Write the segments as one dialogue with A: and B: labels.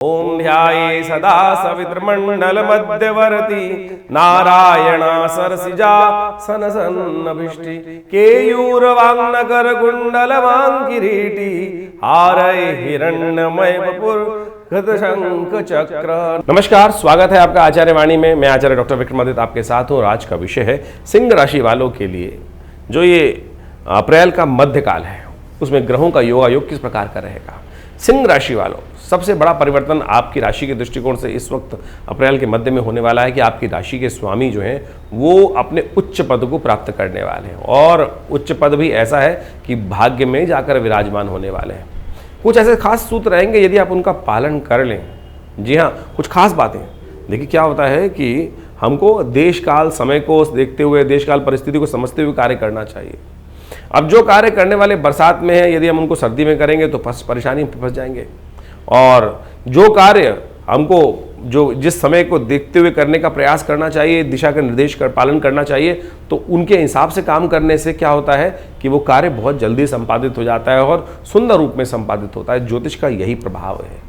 A: ओम ध्याये सदा सवितृमंडल मध्यवर्ती नारायण सरसिजा सन सन्नभिष्टि केयूरवांगनकर कुंडल किरीटी हारय हिरण्यमय वपुर शंख चक्र। नमस्कार, स्वागत है आपका आचार्य वाणी में। मैं आचार्य डॉक्टर विक्रमादित्य आपके साथ हूँ और आज का विषय है सिंह राशि वालों के लिए जो ये अप्रैल का मध्यकाल है उसमें ग्रहों का योगायोग किस प्रकार का रहेगा। सिंह राशि वालों, सबसे बड़ा परिवर्तन आपकी राशि के दृष्टिकोण से इस वक्त अप्रैल के मध्य में होने वाला है कि आपकी राशि के स्वामी जो हैं वो अपने उच्च पद को प्राप्त करने वाले हैं और उच्च पद भी ऐसा है कि भाग्य में जाकर विराजमान होने वाले हैं। कुछ ऐसे खास सूत्र रहेंगे, यदि आप उनका पालन कर लें। जी हाँ, कुछ खास बातें। देखिए क्या होता है कि हमको देश काल समय को देखते हुए, देश काल परिस्थिति को समझते हुए कार्य करना चाहिए। अब जो कार्य करने वाले बरसात में है, यदि हम उनको सर्दी में करेंगे तो परेशानी में फंस जाएंगे। और जो कार्य हमको जो जिस समय को देखते हुए करने का प्रयास करना चाहिए, दिशा का निर्देश कर पालन करना चाहिए, तो उनके हिसाब से काम करने से क्या होता है कि वो कार्य बहुत जल्दी संपादित हो जाता है और सुंदर रूप में संपादित होता है। ज्योतिष का यही प्रभाव है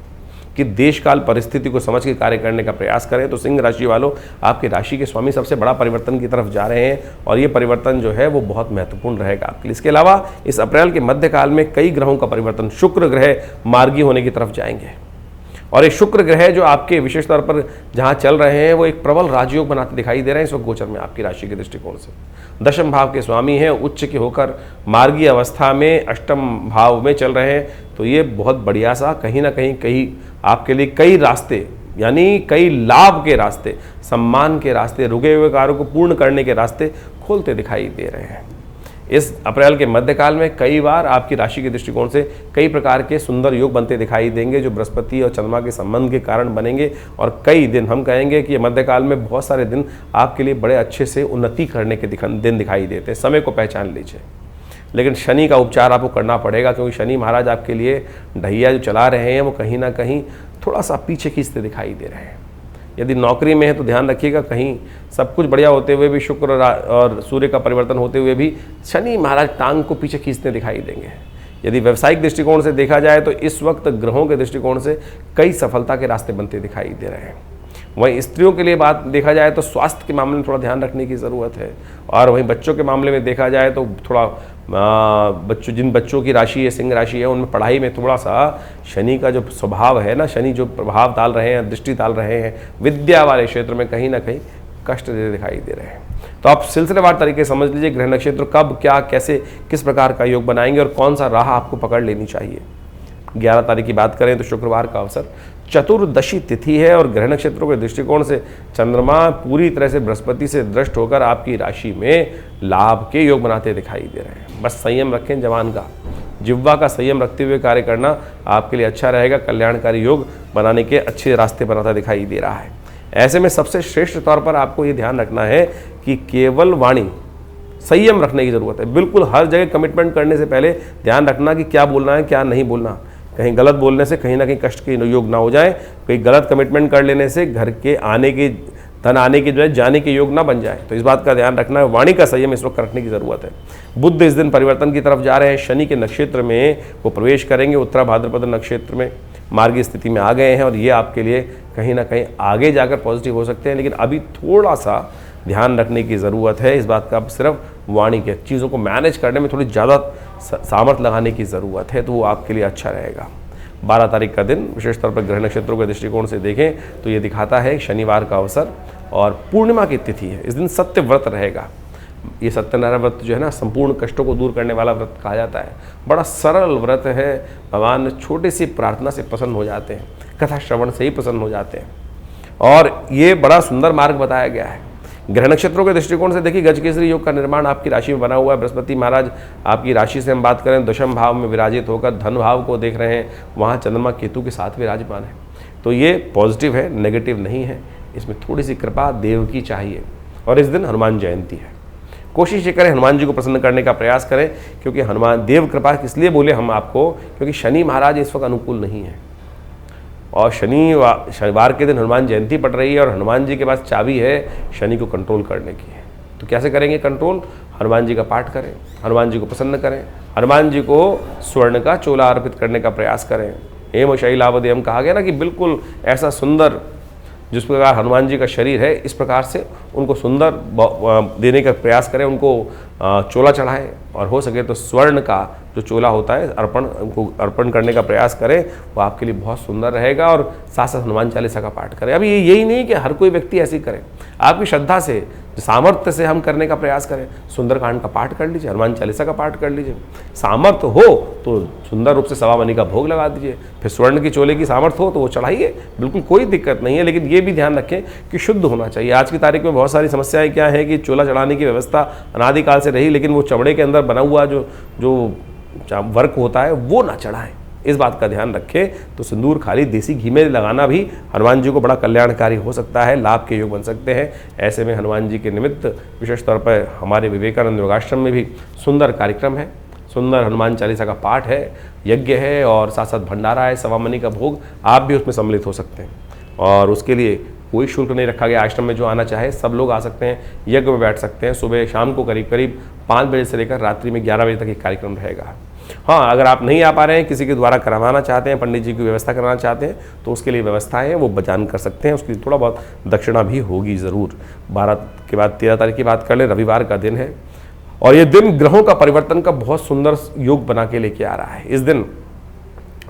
A: कि देश काल परिस्थिति को समझ के कार्य करने का प्रयास करें। तो सिंह राशि वालों, आपके राशि के स्वामी सबसे बड़ा परिवर्तन की तरफ जा रहे हैं और ये परिवर्तन जो है वो बहुत महत्वपूर्ण रहेगा आपके लिए। इसके अलावा इस अप्रैल के मध्यकाल में कई ग्रहों का परिवर्तन, शुक्र ग्रह मार्गी होने की तरफ जाएंगे और एक शुक्र ग्रह जो आपके विशेष तौर पर जहाँ चल रहे हैं वो एक प्रबल राजयोग बनाते दिखाई दे रहे हैं इस वक्त गोचर में आपकी राशि के दृष्टिकोण से। दशम भाव के स्वामी हैं, उच्च के होकर मार्गी अवस्था में अष्टम भाव में चल रहे हैं। तो ये बहुत बढ़िया सा कहीं ना कहीं आपके लिए कई रास्ते, यानी कई लाभ के रास्ते, सम्मान के रास्ते, रुके हुए कार्यों को पूर्ण करने के रास्ते खोलते दिखाई दे रहे हैं। इस अप्रैल के मध्यकाल में कई बार आपकी राशि के दृष्टिकोण से कई प्रकार के सुंदर योग बनते दिखाई देंगे जो बृहस्पति और चंद्रमा के संबंध के कारण बनेंगे और कई दिन हम कहेंगे कि मध्यकाल में बहुत सारे दिन आपके लिए बड़े अच्छे से उन्नति करने के दिन दिखाई देते हैं। समय को पहचान लीजिए, लेकिन शनि का उपचार आपको करना पड़ेगा क्योंकि शनि महाराज आपके लिए ढैया जो चला रहे हैं वो कहीं ना कहीं थोड़ा सा पीछे खींचते दिखाई दे रहे हैं। यदि नौकरी में है तो ध्यान रखिएगा, कहीं सब कुछ बढ़िया होते हुए भी, शुक्र और सूर्य का परिवर्तन होते हुए भी शनि महाराज टांग को पीछे खींचते दिखाई देंगे। यदि व्यवसायिक दृष्टिकोण से देखा जाए तो इस वक्त ग्रहों के दृष्टिकोण से कई सफलता के रास्ते बनते दिखाई दे रहे हैं। वहीं स्त्रियों के लिए बात देखा जाए तो स्वास्थ्य के मामले में थोड़ा ध्यान रखने की ज़रूरत है और वहीं बच्चों के मामले में देखा जाए तो थोड़ा जिन बच्चों की राशि है सिंह राशि है उनमें पढ़ाई में थोड़ा सा शनि का जो स्वभाव है ना, शनि जो प्रभाव डाल रहे हैं, दृष्टि डाल रहे हैं, विद्या वाले क्षेत्र में कहीं ना कहीं कष्ट देते दिखाई दे रहे हैं। तो आप सिलसिलेवार तरीके समझ लीजिए ग्रह नक्षत्र कब क्या कैसे किस प्रकार का योग बनाएंगे और कौन सा राह आपको पकड़ लेनी चाहिए। 11 तारीख की बात करें तो शुक्रवार का अवसर चतुर्दशी तिथि है और ग्रह नक्षत्रों के दृष्टिकोण से चंद्रमा पूरी तरह से बृहस्पति से दृष्ट होकर आपकी राशि में लाभ के योग बनाते दिखाई दे रहे हैं। बस संयम रखें, जवान का जिह्वा का संयम रखते हुए कार्य करना आपके लिए अच्छा रहेगा। कल्याणकारी योग बनाने के अच्छे रास्ते बनाता दिखाई दे रहा है। ऐसे में सबसे श्रेष्ठ तौर पर आपको ये ध्यान रखना है कि केवल वाणी, संयम रखने की ज़रूरत है। बिल्कुल हर जगह कमिटमेंट करने से पहले ध्यान रखना कि क्या बोलना है क्या नहीं बोलना। कहीं गलत बोलने से कहीं ना कहीं कष्ट के योग ना हो जाए, कहीं गलत कमिटमेंट कर लेने से घर के धन आने के जो है जाने के योग ना बन जाए। तो इस बात का ध्यान रखना है। वाणी का संयम इस वक्त रखने की ज़रूरत है। बुध इस दिन परिवर्तन की तरफ जा रहे हैं, शनि के नक्षत्र में वो प्रवेश करेंगे, उत्तरा भाद्रपद नक्षत्र में मार्गी स्थिति में आ गए हैं और ये आपके लिए कहीं ना कहीं आगे जाकर पॉजिटिव हो सकते हैं, लेकिन अभी थोड़ा सा ध्यान रखने की ज़रूरत है। इस बात का अब सिर्फ वाणी के चीज़ों को मैनेज करने में थोड़ी ज़्यादा सामर्थ्य लगाने की ज़रूरत है, तो वो आपके लिए अच्छा रहेगा। 12 तारीख का दिन विशेष तौर पर ग्रह नक्षत्रों के दृष्टिकोण से देखें तो ये दिखाता है शनिवार का अवसर और पूर्णिमा की तिथि है। इस दिन सत्य व्रत रहेगा। ये सत्यनारायण व्रत जो है ना, संपूर्ण कष्टों को दूर करने वाला व्रत कहा जाता है। बड़ा सरल व्रत है। भगवान छोटी सी प्रार्थना से प्रसन्न हो जाते हैं, कथा श्रवण से ही प्रसन्न हो जाते हैं और ये बड़ा सुंदर मार्ग बताया गया है। ग्रह नक्षत्रों के दृष्टिकोण से देखिए गजकेसरी योग का निर्माण आपकी राशि में बना हुआ है। बृहस्पति महाराज आपकी राशि से हम बात करें दशम भाव में विराजित होकर धन भाव को देख रहे हैं, वहाँ चंद्रमा केतु के साथ विराजमान है। तो ये पॉजिटिव है, नेगेटिव नहीं है। इसमें थोड़ी सी कृपा देव की चाहिए और इस दिन हनुमान जयंती है। कोशिश ये करें हनुमान जी को प्रसन्न करने का प्रयास करें, क्योंकि हनुमान देव कृपा इसलिए बोले हम आपको क्योंकि शनि महाराज इस वक्त अनुकूल नहीं है और शनिवार के दिन हनुमान जयंती पड़ रही है और हनुमान जी के पास चाबी है शनि को कंट्रोल करने की है। तो कैसे करेंगे कंट्रोल? हनुमान जी का पाठ करें, हनुमान जी को प्रसन्न करें, हनुमान जी को स्वर्ण का चोला अर्पित करने का प्रयास करें, हेम शैलावदेयम कहा गया ना कि बिल्कुल ऐसा सुंदर जिस प्रकार हनुमान जी का शरीर है, इस प्रकार से उनको सुंदर देने का प्रयास करें, उनको चोला चढ़ाएं और हो सके तो स्वर्ण का जो चोला होता है उनको अर्पण करने का प्रयास करें, वो आपके लिए बहुत सुंदर रहेगा। और साथ साथ हनुमान चालीसा का पाठ करें। अभी यही नहीं कि हर कोई व्यक्ति ऐसे ही करे, आपकी श्रद्धा से सामर्थ्य से हम करने का प्रयास करें। सुंदरकांड का पाठ कर लीजिए, हनुमान चालीसा का पाठ कर लीजिए। सामर्थ्य हो तो सुंदर रूप से सवा मनी का भोग लगा दीजिए। फिर स्वर्ण की चोले की सामर्थ्य हो तो वो चढ़ाइए, बिल्कुल कोई दिक्कत नहीं है। लेकिन ये भी ध्यान रखें कि शुद्ध होना चाहिए। आज की तारीख में बहुत सारी समस्याएं क्या है कि चोला चढ़ाने की व्यवस्था अनादिकाल से रही, लेकिन वो चमड़े के अंदर बना हुआ जो वर्क होता है वो ना चढ़ाएं। इस बात का ध्यान रखें। तो सिंदूर खाली देसी घी में लगाना भी हनुमान जी को बड़ा कल्याणकारी हो सकता है, लाभ के योग बन सकते हैं। ऐसे में हनुमान जी के निमित्त विशेष तौर पर हमारे विवेकानंद योगाश्रम में भी सुंदर कार्यक्रम है, सुंदर हनुमान चालीसा का पाठ है, यज्ञ है और साथ साथ भंडारा है, सवा मनी का भोग। आप भी उसमें सम्मिलित हो सकते हैं और उसके लिए कोई शुल्क नहीं रखा गया। आश्रम में जो आना चाहे सब लोग आ सकते हैं, यज्ञ में बैठ सकते हैं। सुबह शाम को करीब करीब 5 बजे से लेकर रात्रि में 11 बजे तक ये कार्यक्रम रहेगा। हाँ, अगर आप नहीं आ पा रहे हैं, किसी के द्वारा करवाना चाहते हैं, पंडित जी की व्यवस्था कराना चाहते हैं, तो उसके लिए व्यवस्थाएं हैं, वो बजान कर सकते हैं। उसकी थोड़ा बहुत दक्षिणा भी होगी ज़रूर। 12 के बाद 13 तारीख की बात कर लें, रविवार का दिन है और ये दिन ग्रहों का परिवर्तन का बहुत सुंदर योग बना के लेके आ रहा है। इस दिन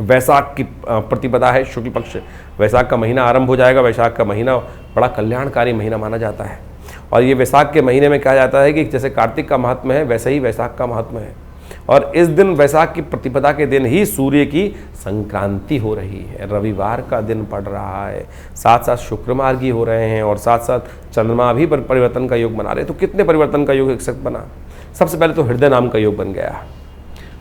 A: वैशाख की प्रतिपदा है, शुक्ल पक्ष, वैशाख का महीना आरंभ हो जाएगा। वैशाख का महीना बड़ा कल्याणकारी महीना माना जाता है और ये वैशाख के महीने में कहा जाता है कि जैसे कार्तिक का महात्म्य है वैसे ही वैशाख का महात्म्य है। और इस दिन वैशाख की प्रतिपदा के दिन ही सूर्य की संक्रांति हो रही है, रविवार का दिन पड़ रहा है, साथ साथ शुक्र मार्गी हो रहे हैं और साथ साथ चंद्रमा भी परिवर्तन का योग बना रहे हैं। तो कितने परिवर्तन का योग एक साथ बना। सबसे पहले तो हृदय नाम का योग बन गया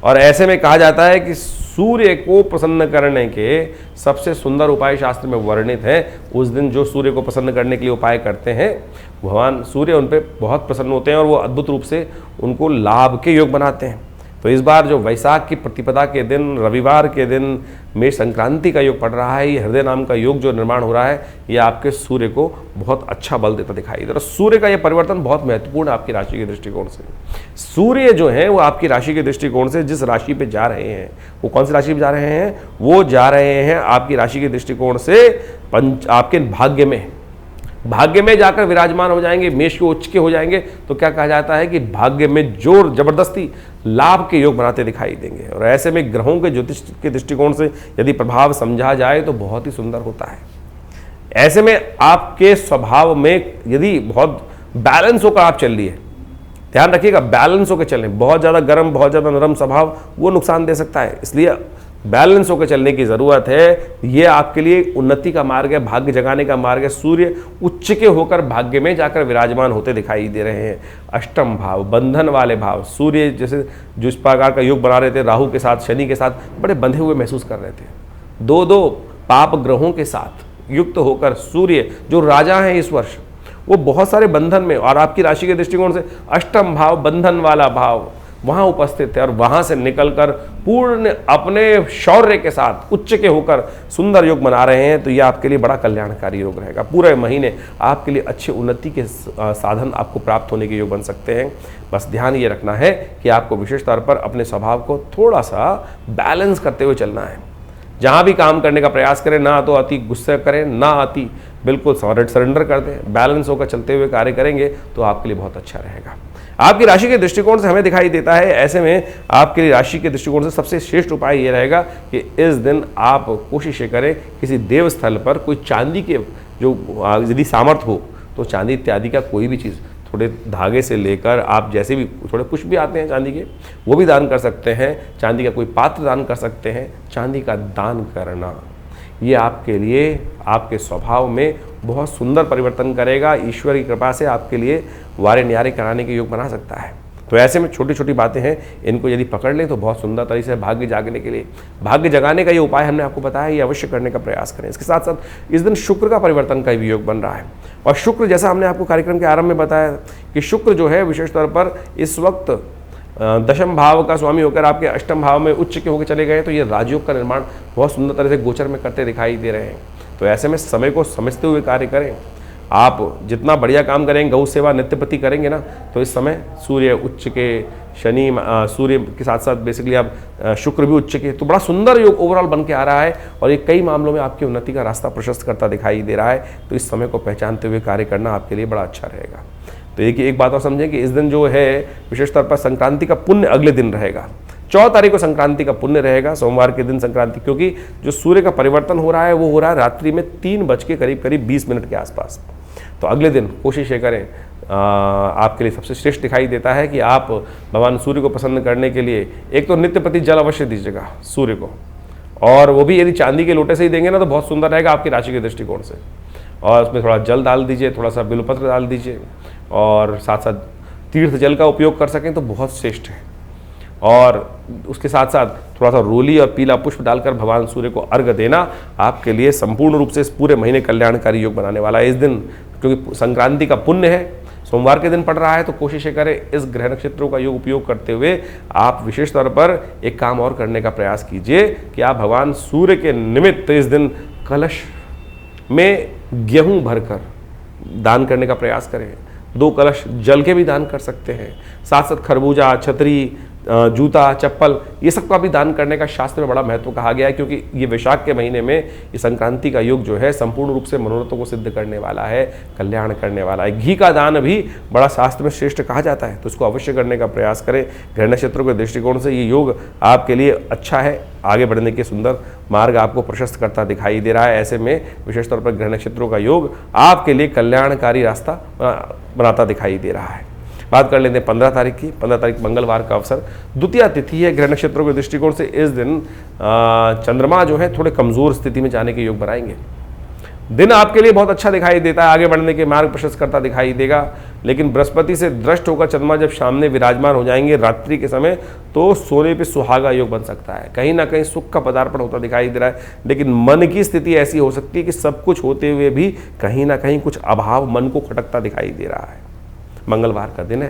A: और ऐसे में कहा जाता है कि सूर्य को प्रसन्न करने के सबसे सुंदर उपाय शास्त्र में वर्णित है। उस दिन जो सूर्य को प्रसन्न करने के लिए उपाय करते हैं, भगवान सूर्य उन पर बहुत प्रसन्न होते हैं और वो अद्भुत रूप से उनको लाभ के योग बनाते हैं। तो इस बार जो वैशाख की प्रतिपदा के दिन, रविवार के दिन में संक्रांति का योग पड़ रहा है, ये हृदय नाम का योग जो निर्माण हो रहा है, ये आपके सूर्य को बहुत अच्छा बल देता दिखाई दे रहा है। सूर्य का ये परिवर्तन बहुत महत्वपूर्ण है आपकी राशि के दृष्टिकोण से। सूर्य जो है वो आपकी राशि के दृष्टिकोण से जिस राशि पे जा रहे हैं, वो कौन सी राशि पे जा रहे हैं, वो जा रहे हैं आपकी राशि के दृष्टिकोण से आपके भाग्य में जाकर विराजमान हो जाएंगे, मेष के उच्च के हो जाएंगे। तो क्या कहा जाता है कि भाग्य में जोर जबरदस्ती लाभ के योग बनाते दिखाई देंगे। और ऐसे में ग्रहों के ज्योतिष के दृष्टिकोण से यदि प्रभाव समझा जाए तो बहुत ही सुंदर होता है। ऐसे में आपके स्वभाव में यदि बहुत बैलेंस होकर आप चल लिए, ध्यान रखिएगा बैलेंस होकर चलें। बहुत ज़्यादा गर्म, बहुत ज़्यादा नरम स्वभाव वो नुकसान दे सकता है, इसलिए बैलेंस होकर चलने की ज़रूरत है। ये आपके लिए उन्नति का मार्ग है, भाग्य जगाने का मार्ग है। सूर्य उच्च के होकर भाग्य में जाकर विराजमान होते दिखाई दे रहे हैं। अष्टम भाव, बंधन वाले भाव, सूर्य जैसे जिस प्रकार का योग बना रहे थे, राहु के साथ, शनि के साथ बड़े बंधे हुए महसूस कर रहे थे। दो पाप ग्रहों के साथ युक्त होकर सूर्य जो राजा हैं इस वर्ष, वो बहुत सारे बंधन में, और आपकी राशि के दृष्टिकोण से अष्टम भाव, बंधन वाला भाव वहाँ उपस्थित है और वहाँ से निकलकर पूर्ण अपने शौर्य के साथ उच्च के होकर सुंदर योग बना रहे हैं। तो ये आपके लिए बड़ा कल्याणकारी योग रहेगा। पूरे महीने आपके लिए अच्छे उन्नति के साधन आपको प्राप्त होने के योग बन सकते हैं। बस ध्यान ये रखना है कि आपको विशेष तौर पर अपने स्वभाव को थोड़ा सा बैलेंस करते हुए चलना है। जहाँ भी काम करने का प्रयास करें, ना तो अति गुस्से करें, ना अति बिल्कुल सरेंडर कर दें। बैलेंस होकर चलते हुए कार्य करेंगे तो आपके लिए बहुत अच्छा रहेगा। आपकी राशि के दृष्टिकोण से हमें दिखाई देता है, ऐसे में आपके लिए राशि के दृष्टिकोण से सबसे श्रेष्ठ उपाय ये रहेगा कि इस दिन आप कोशिश करें किसी देव स्थल पर कोई चांदी के, जो यदि सामर्थ्य हो तो चांदी इत्यादि का कोई भी चीज़, थोड़े धागे से लेकर आप जैसे भी थोड़े पुष्प भी आते हैं चांदी के, वो भी दान कर सकते हैं। चांदी का कोई पात्र दान कर सकते हैं। चांदी का दान करना ये आपके लिए, आपके स्वभाव में बहुत सुंदर परिवर्तन करेगा। ईश्वर की कृपा से आपके लिए वारे न्यारे कराने के योग बना सकता है। तो ऐसे में छोटी छोटी बातें हैं, इनको यदि पकड़ लें तो बहुत सुंदर तरीके से भाग्य जागने के लिए, भाग्य जगाने का ये उपाय हमने आपको बताया, ये अवश्य करने का प्रयास करें। इसके साथ साथ इस दिन शुक्र का परिवर्तन का भी योग बन रहा है और शुक्र, जैसा हमने आपको कार्यक्रम के आरंभ में बताया कि शुक्र जो है विशेष तौर पर इस वक्त दशम भाव का स्वामी होकर आपके अष्टम भाव में उच्च के होकर चले गए। तो ये राजयोग का निर्माण बहुत सुंदर तरह से गोचर में करते दिखाई दे रहे हैं। तो ऐसे में समय को समझते हुए कार्य करें। आप जितना बढ़िया काम करेंगे, गौ सेवा नित्य प्रति करेंगे ना, तो इस समय सूर्य उच्च के शनि सूर्य के साथ साथ बेसिकली अब शुक्र भी उच्च के, तो बड़ा सुंदर योग ओवरऑल बन के आ रहा है और ये कई मामलों में आपकी उन्नति का रास्ता प्रशस्त करता दिखाई दे रहा है। तो इस समय को पहचानते हुए कार्य करना आपके लिए बड़ा अच्छा रहेगा। तो एक बात और समझें कि इस दिन जो है विशेष तौर पर संक्रांति का पुण्य अगले दिन रहेगा। 14 तारीख को संक्रांति का पुण्य रहेगा, सोमवार के दिन संक्रांति, क्योंकि जो सूर्य का परिवर्तन हो रहा है वो हो रहा है रात्रि में 3 बज के करीब 20 मिनट के आसपास। तो अगले दिन कोशिश ये करें, आपके लिए सबसे श्रेष्ठ दिखाई देता है कि आप भगवान सूर्य को प्रसन्न करने के लिए एक तो नित्य प्रति जल अवश्य दीजिएगा सूर्य को, और वो भी यदि चांदी के लोटे से ही देंगे ना तो बहुत सुंदर रहेगा आपकी राशि के दृष्टिकोण से। और उसमें थोड़ा जल डाल दीजिए, थोड़ा सा बिल्वपत्र डाल दीजिए, और साथ साथ तीर्थ जल का उपयोग कर सकें तो बहुत श्रेष्ठ है। और उसके साथ साथ थोड़ा सा रोली और पीला पुष्प डालकर भगवान सूर्य को अर्घ देना आपके लिए संपूर्ण रूप से इस पूरे महीने कल्याणकारी योग बनाने वाला है। इस दिन क्योंकि संक्रांति का पुण्य है, सोमवार के दिन पड़ रहा है, तो कोशिश करें इस ग्रह नक्षत्रों का योग उपयोग करते हुए आप विशेष तौर पर एक काम और करने का प्रयास कीजिए कि आप भगवान सूर्य के निमित्त इस दिन कलश में गेहूं भरकर दान करने का प्रयास करें। 2 कलश जल के भी दान कर सकते हैं, साथ साथ खरबूजा, छतरी, जूता, चप्पल, ये सब का भी दान करने का शास्त्र में बड़ा महत्व कहा गया है, क्योंकि ये वैशाख के महीने में ये संक्रांति का योग जो है संपूर्ण रूप से मनोरथों को सिद्ध करने वाला है, कल्याण करने वाला है। घी का दान भी बड़ा शास्त्र में श्रेष्ठ कहा जाता है, तो इसको अवश्य करने का प्रयास करें। ग्रह नक्षत्रों के दृष्टिकोण से ये योग आपके लिए अच्छा है, आगे बढ़ने के सुंदर मार्ग आपको प्रशस्त करता दिखाई दे रहा है। ऐसे में विशेष तौर पर ग्रह नक्षत्रों का योग आपके लिए कल्याणकारी रास्ता बनाता दिखाई दे रहा है। बात कर लेते हैं 15 तारीख की। 15 तारीख मंगलवार का अवसर, द्वितीया तिथि है। ग्रह नक्षत्रों के दृष्टिकोण से इस दिन चंद्रमा जो है थोड़े कमजोर स्थिति में जाने के योग बनाएंगे। दिन आपके लिए बहुत अच्छा दिखाई देता है, आगे बढ़ने के मार्ग प्रशस्त करता दिखाई देगा, लेकिन बृहस्पति से दृष्ट होकर चंद्रमा जब सामने विराजमान हो जाएंगे रात्रि के समय, तो सोने पे सुहागा योग बन सकता है। कहीं ना कहीं सुख का पदार्पण होता दिखाई दे रहा है, लेकिन मन की स्थिति ऐसी हो सकती है कि सब कुछ होते हुए भी कहीं ना कहीं कुछ अभाव मन को खटकता दिखाई दे रहा है। मंगलवार का दिन है,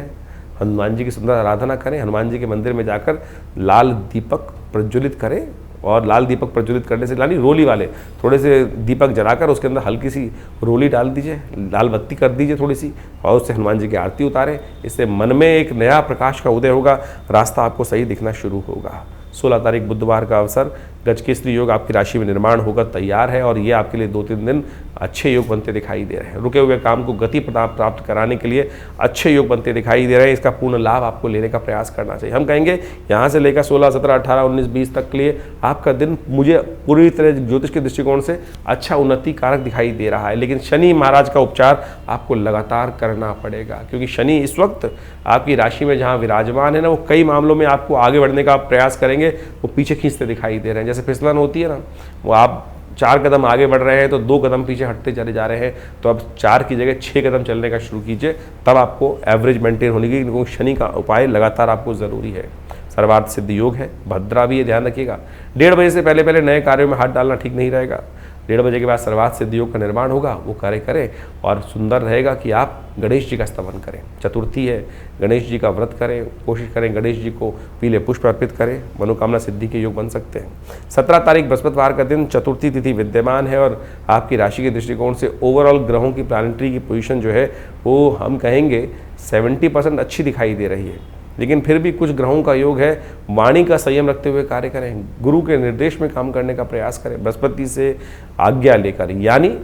A: हनुमान जी की सुंदर आराधना करें। हनुमान जी के मंदिर में जाकर लाल दीपक प्रज्वलित करें, और लाल दीपक प्रज्वलित करने से यानी रोली वाले थोड़े से दीपक जलाकर उसके अंदर हल्की सी रोली डाल दीजिए, लाल बत्ती कर दीजिए थोड़ी सी, और उससे हनुमान जी की आरती उतारें। इससे मन में एक नया प्रकाश का उदय होगा, रास्ता आपको सही दिखना शुरू होगा। 16 तारीख बुधवार का अवसर, गजकेसरी योग आपकी राशि में निर्माण होकर तैयार है, और ये आपके लिए 2-3 दिन अच्छे योग बनते दिखाई दे रहे हैं। रुके हुए काम को गति प्राप्त कराने के लिए अच्छे योग बनते दिखाई दे रहे हैं। इसका पूर्ण लाभ आपको लेने का प्रयास करना चाहिए। हम कहेंगे यहाँ से लेकर 16, 17, 18, 19, 20 तक के लिए आपका दिन मुझे पूरी तरह ज्योतिष के दृष्टिकोण से अच्छा उन्नति कारक दिखाई दे रहा है, लेकिन शनि महाराज का उपचार आपको लगातार करना पड़ेगा, क्योंकि शनि इस वक्त आपकी राशि में जहाँ विराजमान है ना, वो कई मामलों में आपको आगे बढ़ने का प्रयास करेंगे, वो पीछे खींचते दिखाई दे रहे हैं। जैसे फिसलन होती है ना, वो आप 4 कदम आगे बढ़ रहे हैं तो 2 कदम पीछे हटते चले जा रहे हैं, तो अब 4 की जगह 6 कदम चलने का शुरू कीजिए, तब आपको एवरेज मेंटेन होने की, क्योंकि शनि का उपाय लगातार आपको ज़रूरी है। सर्वार्थ सिद्ध योग है, भद्रा भी है, ध्यान रखिएगा। 1:30 बजे से पहले नए कार्यों में हाथ डालना ठीक नहीं रहेगा। 1:30 बजे के बाद सर्वार्थ सिद्ध योग का निर्माण होगा, वो कार्य करें, और सुंदर रहेगा कि आप गणेश जी का स्तवन करें। चतुर्थी है, गणेश जी का व्रत करें, कोशिश करें गणेश जी को पीले पुष्प अर्पित करें, मनोकामना सिद्धि के योग बन सकते हैं। 17 तारीख बृहस्पतिवार का दिन, चतुर्थी तिथि विद्यमान है, और आपकी राशि के दृष्टिकोण से ओवरऑल ग्रहों की प्लानिटरी की पोजीशन जो है वो हम कहेंगे 70% अच्छी दिखाई दे रही है, लेकिन फिर भी कुछ ग्रहों का योग है। वाणी का संयम रखते हुए कार्य करें, गुरु के निर्देश में काम करने का प्रयास करें, बृहस्पति से आज्ञा लेकर, यानी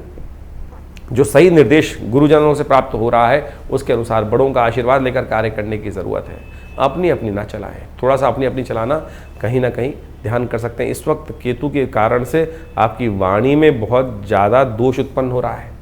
A: जो सही निर्देश गुरुजनों से प्राप्त हो रहा है उसके अनुसार बड़ों का आशीर्वाद लेकर कार्य करने की ज़रूरत है। अपनी अपनी ना चलाएं, थोड़ा सा अपनी अपनी चलाना कहीं ना कहीं ध्यान कर सकते हैं। इस वक्त केतु के कारण से आपकी वाणी में बहुत ज़्यादा दोष उत्पन्न हो रहा है।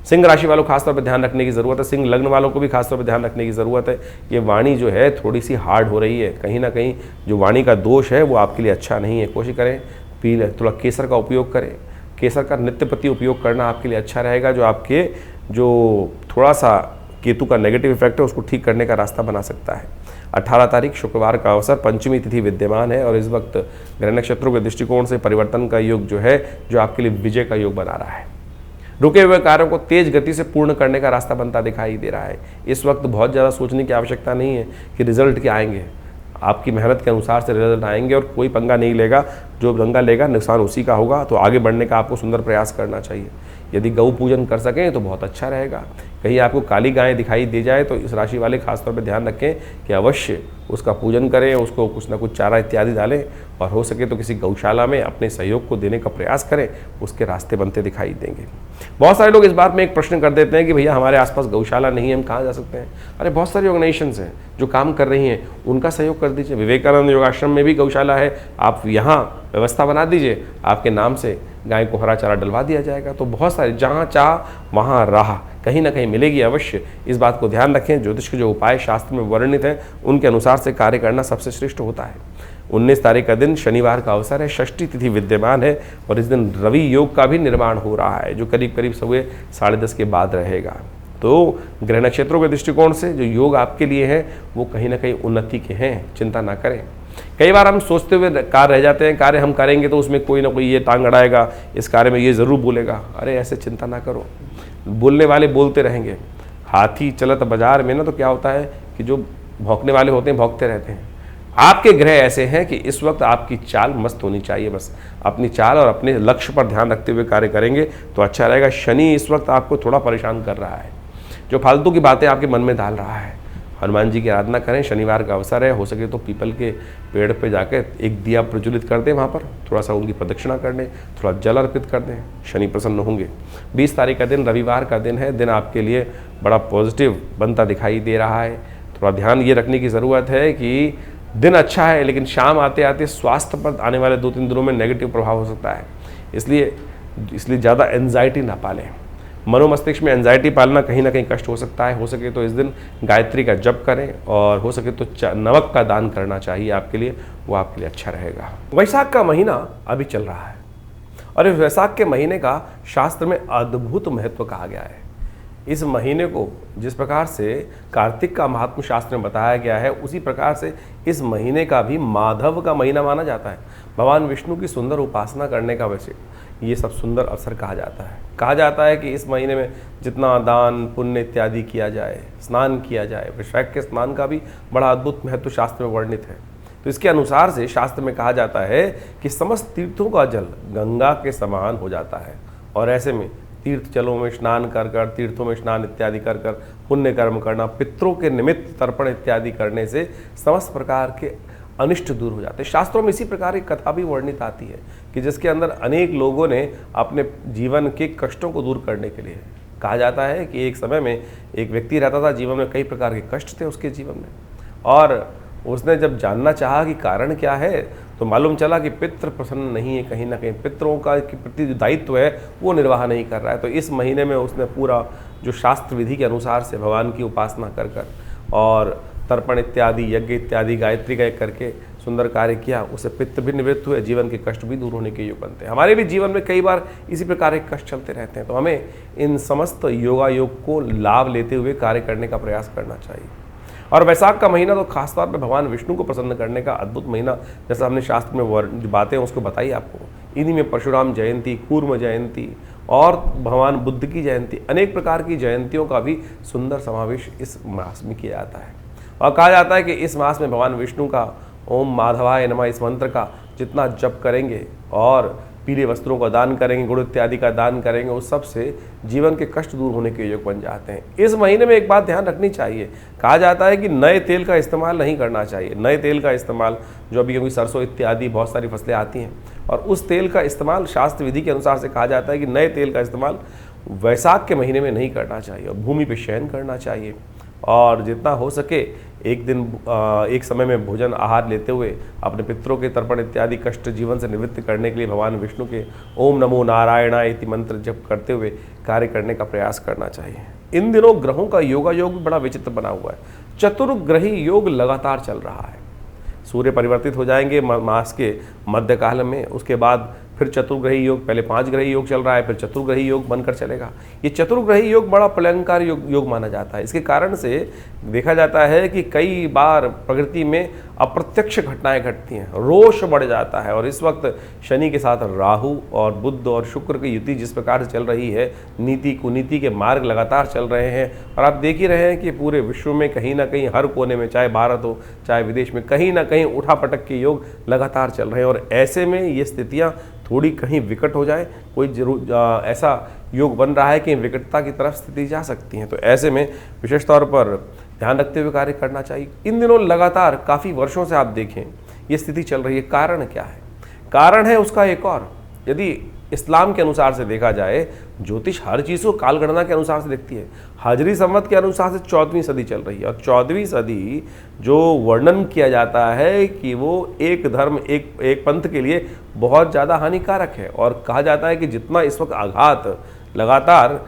A: सिंह राशि वालों खासतौर पर ध्यान रखने की ज़रूरत है, सिंह लग्न वालों को भी खासतौर पर ध्यान रखने की ज़रूरत है। ये वाणी जो है थोड़ी सी हार्ड हो रही है, कहीं ना कहीं जो वाणी का दोष है वो आपके लिए अच्छा नहीं है। कोशिश करें पीले थोड़ा केसर का उपयोग करें, केसर का नित्य प्रति उपयोग करना आपके लिए अच्छा रहेगा, जो आपके जो थोड़ा सा केतु का नेगेटिव इफेक्ट है उसको ठीक करने का रास्ता बना सकता है। 18 तारीख शुक्रवार का अवसर, पंचमी तिथि विद्यमान है, और इस वक्त ग्रह नक्षत्रों के दृष्टिकोण से परिवर्तन का योग जो है जो आपके लिए विजय का योग बना रहा है। रुके हुए कार्यों को तेज गति से पूर्ण करने का रास्ता बनता दिखाई दे रहा है। इस वक्त बहुत ज़्यादा सोचने की आवश्यकता नहीं है कि रिजल्ट क्या आएंगे, आपकी मेहनत के अनुसार से रिजल्ट आएंगे, और कोई पंगा नहीं लेगा, जो पंगा लेगा नुकसान उसी का होगा। तो आगे बढ़ने का आपको सुंदर प्रयास करना चाहिए। यदि गौ पूजन कर सकें तो बहुत अच्छा रहेगा। कहीं आपको काली गाय दिखाई दे जाए तो इस राशि वाले खासतौर पर ध्यान रखें कि अवश्य उसका पूजन करें, उसको कुछ ना कुछ चारा इत्यादि डालें और हो सके तो किसी गौशाला में अपने सहयोग को देने का प्रयास करें, उसके रास्ते बनते दिखाई देंगे। बहुत सारे लोग इस बात में एक प्रश्न कर देते हैं कि भैया हमारे आसपास गौशाला नहीं है, हम कहाँ जा सकते हैं? अरे बहुत सारी ऑर्गेनाइजेशंस हैं जो काम कर रही हैं, उनका सहयोग कर दीजिए। विवेकानंद योगाश्रम में भी गौशाला है, आप यहाँ व्यवस्था बना दीजिए, आपके नाम से गाय को हरा चारा डलवा दिया जाएगा। तो बहुत सारे, जहाँ चाह वहाँ राह, कहीं ना कहीं मिलेगी अवश्य। इस बात को ध्यान रखें। ज्योतिष के जो उपाय शास्त्र में वर्णित हैं उनके अनुसार से कार्य करना सबसे श्रेष्ठ होता है। 19 तारीख का दिन शनिवार का अवसर है, षष्ठी तिथि विद्यमान है और इस दिन रवि योग का भी निर्माण हो रहा है जो करीब करीब सुबह 10:30 के बाद रहेगा। तो ग्रह नक्षत्रों के दृष्टिकोण से जो योग आपके लिए है वो कहीं ना कहीं उन्नति के हैं, चिंता ना करें। कई बार हम सोचते हुए कार्य रह जाते हैं, कार्य हम करेंगे तो उसमें कोई ना कोई ये टांग अड़ाएगा, इस कार्य में ये ज़रूर बोलेगा। अरे ऐसे चिंता ना करो, बोलने वाले बोलते रहेंगे। हाथी चलत बाजार में ना तो क्या होता है कि जो भौंकने वाले होते हैं भौंकते रहते हैं। आपके ग्रह ऐसे हैं कि इस वक्त आपकी चाल मस्त होनी चाहिए। बस अपनी चाल और अपने लक्ष्य पर ध्यान रखते हुए कार्य करेंगे तो अच्छा रहेगा। शनि इस वक्त आपको थोड़ा परेशान कर रहा है, जो फालतू की बातें आपके मन में डाल रहा है। हनुमान जी की आराधना करें, शनिवार का अवसर है, हो सके तो पीपल के पेड़ पे जाकर एक दिया प्रज्वलित कर दें, वहाँ पर थोड़ा सा उनकी प्रदक्षिणा कर दें, थोड़ा जल अर्पित कर दें, शनि प्रसन्न होंगे। 20 तारीख का दिन रविवार का दिन है, दिन आपके लिए बड़ा पॉजिटिव बनता दिखाई दे रहा है। थोड़ा ध्यान ये रखने की ज़रूरत है कि दिन अच्छा है लेकिन शाम आते आते स्वास्थ्य पर आने वाले 2-3 दिनों में नेगेटिव प्रभाव हो सकता है। इसलिए ज़्यादा एंजाइटी ना पालें। मनोमस्तिष्क में एंजाइटी पालना कहीं ना कहीं कष्ट हो सकता है। हो सके तो इस दिन गायत्री का जप करें और हो सके तो नमक का दान करना चाहिए आपके लिए, वो आपके लिए अच्छा रहेगा। वैशाख का महीना अभी चल रहा है और इस वैशाख के महीने का शास्त्र में अद्भुत महत्व कहा गया है। इस महीने को जिस प्रकार से कार्तिक का महात्म शास्त्र में बताया गया है उसी प्रकार से इस महीने का भी माधव का महीना माना जाता है। भगवान विष्णु की सुंदर उपासना करने का वैसे ये सब सुंदर अवसर कहा जाता है। कहा जाता है कि इस महीने में जितना दान पुण्य इत्यादि किया जाए, स्नान किया जाए, वैशाख के स्नान का भी बड़ा अद्भुत महत्व शास्त्र में वर्णित है। तो इसके अनुसार से शास्त्र में कहा जाता है कि समस्त तीर्थों का जल गंगा के समान हो जाता है और ऐसे में तीर्थ जलों में स्नान कर कर, तीर्थों में स्नान इत्यादि कर कर पुण्य कर्म करना, पितरों के निमित्त तर्पण इत्यादि करने से समस्त प्रकार के अनिष्ट दूर हो जाते हैं। शास्त्रों में इसी प्रकार की कथा भी वर्णित आती है कि जिसके अंदर अनेक लोगों ने अपने जीवन के कष्टों को दूर करने के लिए, कहा जाता है कि एक समय में एक व्यक्ति रहता था, जीवन में कई प्रकार के कष्ट थे उसके जीवन में, और उसने जब जानना चाहा कि कारण क्या है तो मालूम चला कि पितृ प्रसन्न नहीं है, कहीं ना कहीं पितरों का के प्रति जो दायित्व है वो निर्वाह नहीं कर रहा है। तो इस महीने में उसने पूरा जो शास्त्र विधि के अनुसार से भगवान की उपासना कर कर और तर्पण इत्यादि, यज्ञ इत्यादि, गायत्री का करके सुंदर कार्य किया, उससे पितृ भी निवृत्त हुए, जीवन के कष्ट भी दूर होने के योग बनते हैं। हमारे भी जीवन में कई बार इसी प्रकार के कष्ट चलते रहते हैं, तो हमें इन समस्त योगायोग को लाभ लेते हुए कार्य करने का प्रयास करना चाहिए। और वैशाख का महीना तो खासतौर पर भगवान विष्णु को प्रसन्न करने का अद्भुत महीना, जैसा हमने शास्त्र में जो बातें हैं उसको बताई आपको। इन्हीं में परशुराम जयंती, कूर्म जयंती और भगवान बुद्ध की जयंती, अनेक प्रकार की जयंतियों का भी सुंदर समावेश इस मास में किया जाता है। और कहा जाता है कि इस मास में भगवान विष्णु का ओम माधवाय नमः इस मंत्र का जितना जप करेंगे और पीले वस्त्रों का दान करेंगे, गुड़ इत्यादि का दान करेंगे, उस सब से जीवन के कष्ट दूर होने के योग बन जाते हैं। इस महीने में एक बात ध्यान रखनी चाहिए, कहा जाता है कि नए तेल का इस्तेमाल नहीं करना चाहिए। नए तेल का इस्तेमाल जो अभी क्योंकि सरसों इत्यादि बहुत सारी फसलें आती हैं और उस तेल का इस्तेमाल शास्त्र विधि के अनुसार से कहा जाता है कि नए तेल का इस्तेमाल वैशाख के महीने में नहीं करना चाहिए और भूमि पर शयन करना चाहिए। और जितना हो सके एक समय में भोजन आहार लेते हुए अपने पितरों के तर्पण इत्यादि कष्ट जीवन से निवृत्त करने के लिए भगवान विष्णु के ओम नमो नारायणाय इति मंत्र जप करते हुए कार्य करने का प्रयास करना चाहिए। इन दिनों ग्रहों का योगायोग भी बड़ा विचित्र बना हुआ है। चतुर्ग्रही योग लगातार चल रहा है। सूर्य परिवर्तित हो जाएंगे मास के मध्यकाल में, उसके बाद फिर चतुर्ग्रही योग, पहले 5 ग्रही योग चल रहा है, फिर चतुर्ग्रही योग बनकर चलेगा। ये चतुर्ग्रही योग बड़ा प्रलंकार योग माना जाता है। इसके कारण से देखा जाता है कि कई बार प्रकृति में अप्रत्यक्ष घटनाएं घटती हैं, रोष बढ़ जाता है। और इस वक्त शनि के साथ राहु और बुध और शुक्र की युति जिस प्रकार से चल रही है, नीति कुनीति के मार्ग लगातार चल रहे हैं। और आप देख ही रहे हैं कि पूरे विश्व में कहीं ना कहीं हर कोने में, चाहे भारत हो चाहे विदेश में, कहीं ना कहीं उठापटक के योग लगातार चल रहे हैं। और ऐसे में ये स्थितियाँ थोड़ी कहीं विकट हो जाए, कोई जरूर ऐसा योग बन रहा है कि विकटता की तरफ स्थिति जा सकती है। तो ऐसे में विशेष तौर पर ध्यान रखते हुए कार्य करना चाहिए। इन दिनों लगातार काफ़ी वर्षों से आप देखें ये स्थिति चल रही है। कारण क्या है? कारण है उसका एक और, यदि इस्लाम के अनुसार से देखा जाए, ज्योतिष हर चीज़ को कालगणना के अनुसार से देखती है। हाजरी संवत के अनुसार से 14वीं सदी चल रही है और 14वीं सदी जो वर्णन किया जाता है कि वो एक धर्म एक पंथ के लिए बहुत ज़्यादा हानिकारक है। और कहा जाता है कि जितना इस वक्त आघात लगातार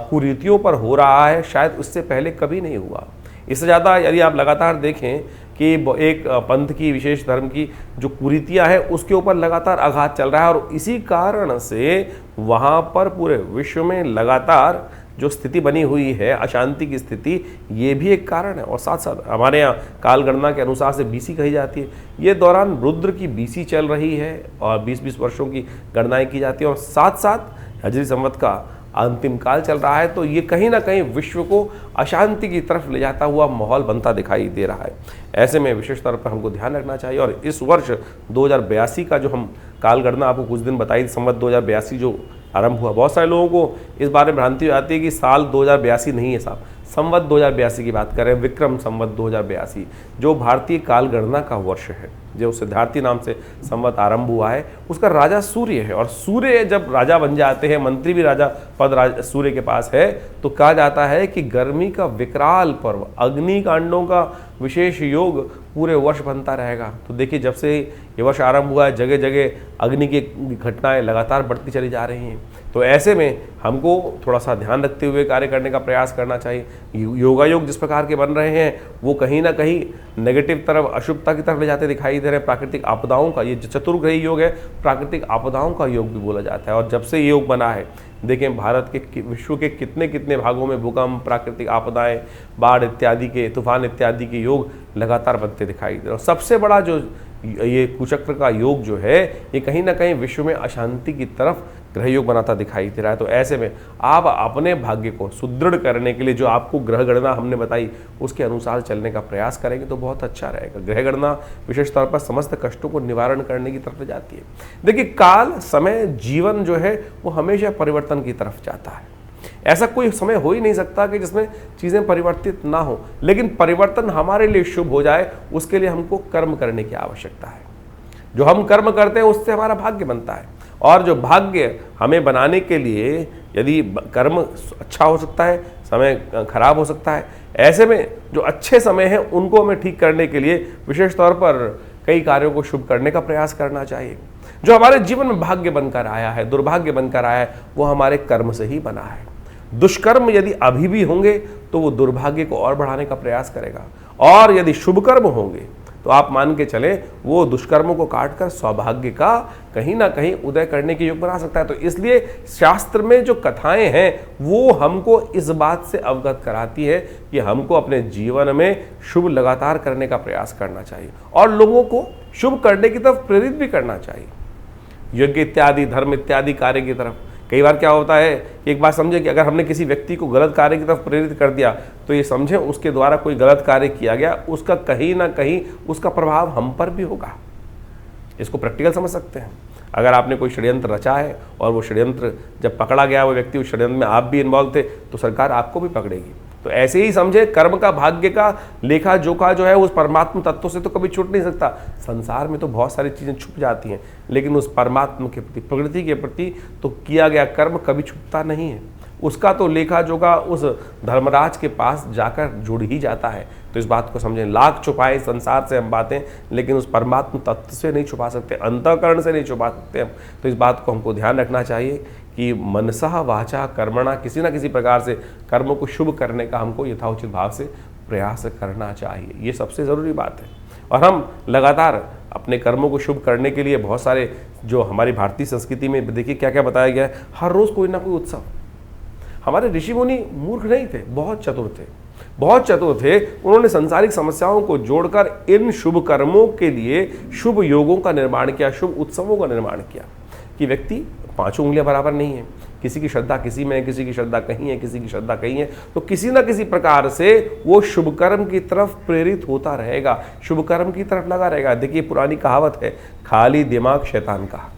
A: कुरीतियों पर हो रहा है, शायद उससे पहले कभी नहीं हुआ। इससे ज़्यादा यदि आप लगातार देखें कि एक पंथ की, विशेष धर्म की जो कुरीतियाँ हैं उसके ऊपर लगातार आघात चल रहा है। और इसी कारण से वहाँ पर पूरे विश्व में लगातार जो स्थिति बनी हुई है, अशांति की स्थिति, ये भी एक कारण है। और साथ साथ हमारे यहाँ कालगणना के अनुसार से बीसी कही जाती है। ये दौरान रुद्र की बीसी चल रही है और 20-20 वर्षों की गणनाएँ की जाती है और साथ साथ हजरी संवत का अंतिम काल चल रहा है। तो ये कहीं ना कहीं विश्व को अशांति की तरफ ले जाता हुआ माहौल बनता दिखाई दे रहा है। ऐसे में विशेष तौर पर हमको ध्यान रखना चाहिए। और इस वर्ष 2082 का जो हम कालगणना आपको कुछ दिन बताई, संवत 2082 जो आरंभ हुआ, बहुत सारे लोगों को इस बारे में भ्रांति आती है कि साल 2082 नहीं है साहब, संवत 2082 की बात करें, विक्रम संवत 2082 जो भारतीय कालगणना का वर्ष है, जो सिद्धार्थी नाम से संवत आरंभ हुआ है। उसका राजा सूर्य है और सूर्य जब राजा बन जाते हैं, मंत्री भी राजा पद सूर्य के पास है, तो कहा जाता है कि गर्मी का विकराल पर्व, अग्निकांडों का विशेष योग पूरे वर्ष बनता रहेगा। तो देखिए, जब से ये वर्ष आरंभ हुआ है, जगह जगह अग्नि की घटनाएं लगातार बढ़ती चली जा रही हैं। तो ऐसे में हमको थोड़ा सा ध्यान रखते हुए कार्य करने का प्रयास करना चाहिए। योगा योग जिस प्रकार के बन रहे हैं वो कहीं ना कहीं नेगेटिव तरफ, अशुभता की तरफ ले जाते दिखाई दे रहे हैं। प्राकृतिक आपदाओं का, ये चतुर्ग्रही योग है, प्राकृतिक आपदाओं का योग भी बोला जाता है। और जब से ये योग बना है, देखें भारत के, विश्व के कितने कितने भागों में भूकंप, प्राकृतिक आपदाएं, बाढ़ इत्यादि के, तूफान इत्यादि के योग लगातार बनते दिखाई दे रहे हैं। और सबसे बड़ा जो ये कुचक्र का योग जो है, ये कहीं ना कहीं विश्व में अशांति की तरफ ग्रह योग बनाता दिखाई दे रहा है। तो ऐसे में आप अपने भाग्य को सुदृढ़ करने के लिए जो आपको ग्रह गणना हमने बताई उसके अनुसार चलने का प्रयास करेंगे तो बहुत अच्छा रहेगा। ग्रह गणना विशेष तौर पर समस्त कष्टों को निवारण करने की तरफ जाती है। देखिए, काल, समय, जीवन जो है वो हमेशा परिवर्तन की तरफ जाता है। ऐसा कोई समय हो ही नहीं सकता कि जिसमें चीज़ें परिवर्तित ना हो, लेकिन परिवर्तन हमारे लिए शुभ हो जाए उसके लिए हमको कर्म करने की आवश्यकता है। जो हम कर्म करते हैं उससे हमारा भाग्य बनता है। और जो भाग्य हमें बनाने के लिए यदि कर्म अच्छा हो सकता है, समय खराब हो सकता है। ऐसे में जो अच्छे समय हैं उनको हमें ठीक करने के लिए विशेष तौर पर कई कार्यों को शुभ करने का प्रयास करना चाहिए। जो हमारे जीवन में भाग्य बनकर आया है, दुर्भाग्य बनकर आया है, वो हमारे कर्म से ही बना है। दुष्कर्म यदि अभी भी होंगे तो वो दुर्भाग्य को और बढ़ाने का प्रयास करेगा, और यदि शुभ कर्म होंगे तो आप मान के चले वो दुष्कर्मों को काटकर सौभाग्य का कहीं ना कहीं उदय करने के योग बना सकता है। तो इसलिए शास्त्र में जो कथाएं हैं वो हमको इस बात से अवगत कराती है कि हमको अपने जीवन में शुभ लगातार करने का प्रयास करना चाहिए और लोगों को शुभ करने की तरफ प्रेरित भी करना चाहिए, यज्ञ इत्यादि, धर्म इत्यादि कार्य की तरफ। कई बार क्या होता है कि एक बात समझे कि अगर हमने किसी व्यक्ति को गलत कार्य की तरफ प्रेरित कर दिया तो ये समझें उसके द्वारा कोई गलत कार्य किया गया, उसका कहीं ना कहीं उसका प्रभाव हम पर भी होगा। इसको प्रैक्टिकल समझ सकते हैं। अगर आपने कोई षड्यंत्र रचा है और वो षड्यंत्र जब पकड़ा गया, वो व्यक्ति उस षड्यंत्र में आप भी इन्वॉल्व थे, तो सरकार आपको भी पकड़ेगी। तो ऐसे ही समझे, कर्म का, भाग्य का लेखा जोखा जो है उस परमात्मा तत्व से तो कभी छूट नहीं सकता। संसार में तो बहुत सारी चीज़ें छुप जाती हैं, लेकिन उस परमात्मा के प्रति, प्रकृति के प्रति तो किया गया कर्म कभी छुपता नहीं है। उसका तो लेखा जोखा उस धर्मराज के पास जाकर जुड़ ही जाता है। तो इस बात को समझें, लाख छुपाए संसार से हम बातें, लेकिन उस परमात्मा तत्व से नहीं छुपा सकते, अंतःकरण से नहीं छुपा सकते हम। तो इस बात को हमको ध्यान रखना चाहिए कि मनसा वाचा कर्मणा, किसी ना किसी प्रकार से कर्मों को शुभ करने का हमको यथाउचित भाव से प्रयास करना चाहिए। ये सबसे ज़रूरी बात है। और हम लगातार अपने कर्मों को शुभ करने के लिए बहुत सारे, जो हमारी भारतीय संस्कृति में देखिए क्या क्या बताया गया है, हर रोज़ कोई ना कोई उत्सव। हमारे ऋषि मुनि मूर्ख नहीं थे, बहुत चतुर थे। बहुत चतुर थे। उन्होंने सांसारिक समस्याओं को जोड़कर इन शुभ कर्मों के लिए शुभ योगों का निर्माण किया, शुभ उत्सवों का निर्माण किया कि व्यक्ति पांचों उंगलियां बराबर नहीं है, किसी की श्रद्धा किसी में है, किसी की श्रद्धा कहीं है, किसी की श्रद्धा कहीं है, तो किसी ना किसी प्रकार से वो शुभ कर्म की तरफ प्रेरित होता रहेगा, शुभ कर्म की तरफ लगा रहेगा। देखिए पुरानी कहावत है, खाली दिमाग शैतान का।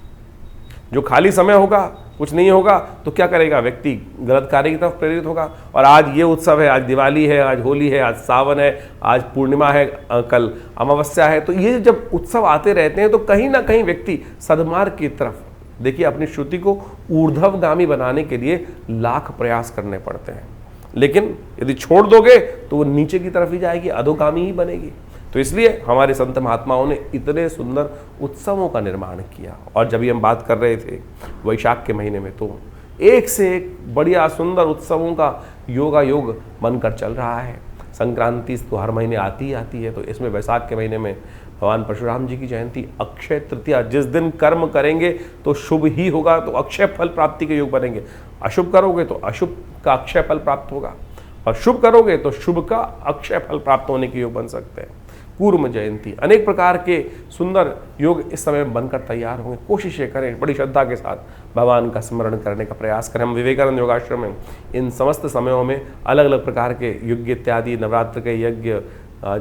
A: जो खाली समय होगा, कुछ नहीं होगा, तो क्या करेगा व्यक्ति? गलत कार्य की तरफ प्रेरित होगा। और आज ये उत्सव है, आज दिवाली है, आज होली है, आज सावन है, आज पूर्णिमा है, कल अमावस्या है, तो ये जब उत्सव आते रहते हैं तो कहीं ना कहीं व्यक्ति सद्मार्ग की तरफ, देखिए अपनी श्रुति को ऊर्ध्वगामी बनाने के लिए लाख प्रयास करने पड़ते हैं, लेकिन यदि छोड़ दोगे तो वो नीचे की तरफ ही जाएगी, अधोगामी ही बनेगी। तो इसलिए हमारे संत महात्माओं ने इतने सुंदर उत्सवों का निर्माण किया। और जब भी हम बात कर रहे थे वैशाख के महीने में, तो एक से एक बढ़िया सुंदर उत्सवों का योगायोग बनकर चल रहा है। संक्रांति तो हर महीने आती ही आती है, तो इसमें वैशाख के महीने में भगवान परशुराम जी की जयंती, अक्षय तृतीया, जिस दिन कर्म करेंगे तो शुभ ही होगा, तो अक्षय फल प्राप्ति के योग बनेंगे। अशुभ करोगे तो अशुभ का अक्षय फल प्राप्त होगा, और शुभ करोगे तो शुभ का अक्षय फल प्राप्त होने के योग बन सकते हैं। कूर्म जयंती, अनेक प्रकार के सुंदर योग इस समय बनकर तैयार होंगे। कोशिशें करें, बड़ी श्रद्धा के साथ भगवान का स्मरण करने का प्रयास करें। हम विवेकानंद योगाश्रम में इन समस्त समयों में अलग अलग प्रकार के यज्ञ इत्यादि, नवरात्र के यज्ञ,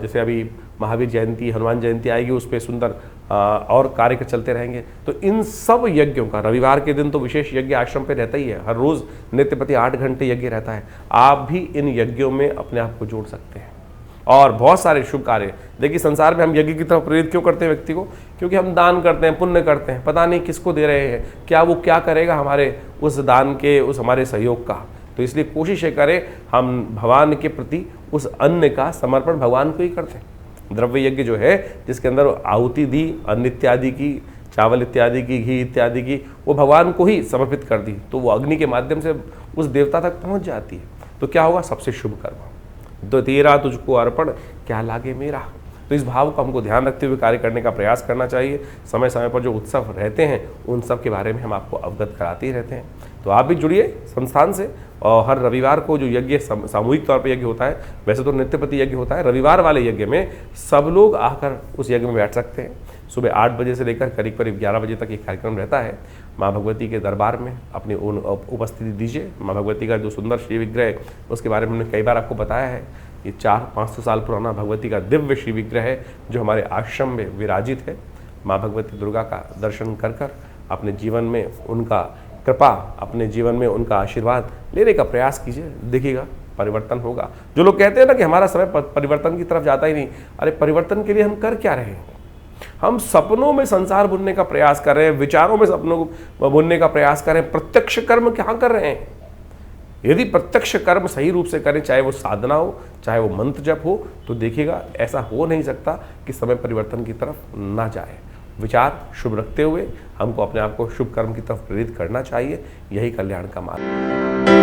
A: जैसे अभी महावीर जयंती, हनुमान जयंती आएगी, उस पर सुंदर और कार्य चलते रहेंगे। तो इन सब यज्ञों का रविवार के दिन तो विशेष यज्ञ आश्रम पे रहता ही है, हर रोज नित्य प्रति 8 घंटे यज्ञ रहता है। आप भी इन यज्ञों में अपने आप को जोड़ सकते हैं और बहुत सारे शुभ कार्य। देखिए संसार में हम यज्ञ की तरफ प्रेरित क्यों करते हैं व्यक्ति को? क्योंकि हम दान करते हैं, पुण्य करते हैं, पता नहीं किसको दे रहे हैं, क्या वो क्या करेगा हमारे उस दान के, उस हमारे सहयोग का। तो इसलिए कोशिश करें हम भगवान के प्रति उस अन्न का समर्पण भगवान को ही करते हैं। द्रव्य यज्ञ जो है, जिसके अंदर आहुति दी, अन्न इत्यादि की, चावल इत्यादि की, घी इत्यादि की, वो भगवान को ही समर्पित कर दी, तो वो अग्नि के माध्यम से उस देवता तक पहुंच जाती है। तो क्या होगा? सबसे शुभ कर्म। तो तेरा तुझको अर्पण, क्या लागे मेरा। तो इस भाव को हमको ध्यान रखते हुए कार्य करने का प्रयास करना चाहिए। समय समय पर जो उत्सव रहते हैं उन सब के बारे में हम आपको अवगत कराते ही रहते हैं। तो आप भी जुड़िए संस्थान से, और हर रविवार को जो यज्ञ सामूहिक तौर पर यज्ञ होता है, वैसे तो नित्यपति यज्ञ होता है, रविवार वाले यज्ञ में सब लोग आकर उस यज्ञ में बैठ सकते हैं। सुबह 8 बजे से लेकर करीब करीब 11 बजे तक ये कार्यक्रम रहता है। माँ भगवती के दरबार में अपनी उपस्थिति दीजिए। माँ भगवती का जो सुंदर श्री विग्रह है उसके बारे में हमने कई बार आपको बताया है। ये 400-500 साल पुराना भगवती का दिव्य श्री विग्रह है जो हमारे आश्रम में विराजित है। माँ भगवती दुर्गा का दर्शन कर कर अपने जीवन में उनका कृपा, अपने जीवन में उनका आशीर्वाद लेने का प्रयास कीजिए, देखिएगा परिवर्तन होगा। जो लोग कहते हैं ना कि हमारा समय परिवर्तन की तरफ जाता ही नहीं, अरे परिवर्तन के लिए हम कर क्या रहे हैं? हम सपनों में संसार बुनने का प्रयास कर रहे हैं, विचारों में सपनों को बुनने का प्रयास कर रहे हैं। प्रत्यक्ष कर्म क्या कर रहे हैं? यदि प्रत्यक्ष कर्म सही रूप से करें, चाहे वो साधना हो, चाहे वो मंत्र जप हो, तो देखिएगा ऐसा हो नहीं सकता कि समय परिवर्तन की तरफ ना जाए। विचार शुभ रखते हुए हमको अपने आप को शुभ कर्म की तरफ प्रेरित करना चाहिए। यही कल्याण का मार्ग है।